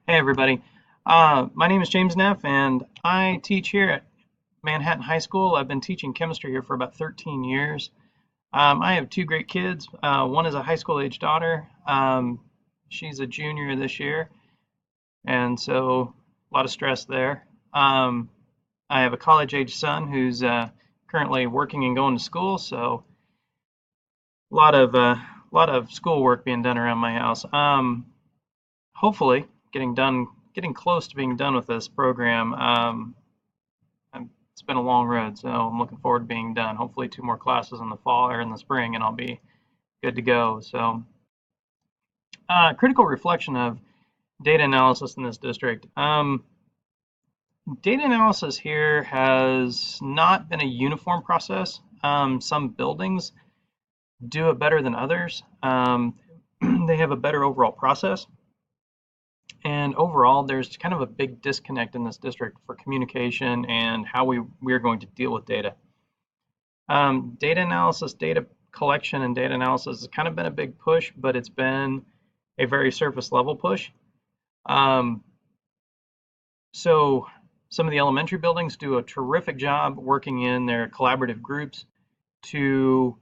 Hey everybody. My name is James Neff and I teach here at Manhattan High School. I've been teaching chemistry here for about 13 years. I have two great kids. One is a high school age daughter. She's a junior this year, and so a lot of stress there. I have a college age son who's currently working and going to school, so a lot of schoolwork being done around my house. Hopefully getting close to being done with this program. It's been a long road, so I'm looking forward to being done. Hopefully, two more classes in the fall or in the spring, and I'll be good to go. So, critical reflection of data analysis in this district. Data analysis here has not been a uniform process. Some buildings do it better than others. They have a better overall process. And overall, there's kind of a big disconnect in this district for communication and how we're going to deal with data. Data analysis, data collection, and data analysis has kind of been a big push, but it's been a very surface level push. So some of the elementary buildings do a terrific job working in their collaborative groups to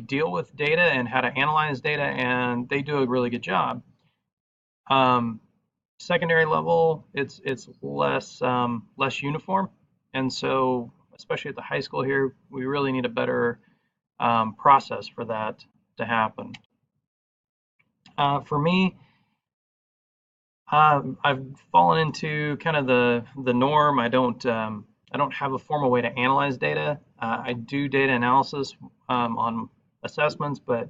deal with data and how to analyze data, and they do a really good job. Secondary level, it's less uniform, and so especially at the high school here, we really need a better process for that to happen. For me, I've fallen into kind of the norm. I don't have a formal way to analyze data. I do data analysis on assessments, but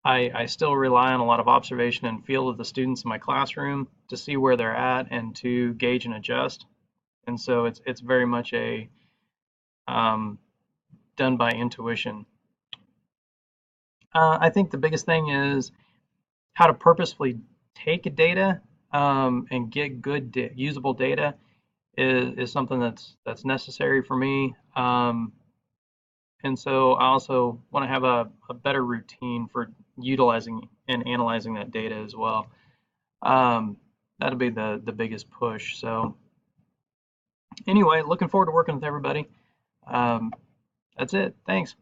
I still rely on a lot of observation and feel of the students in my classroom to see where they're at and to gauge and adjust. And so it's very much a done by intuition. I think the biggest thing is how to purposefully take data and get good usable data is something that's necessary for me. And so I also want to have a better routine for utilizing and analyzing that data as well. That'll be the biggest push. So anyway, looking forward to working with everybody. That's it. Thanks.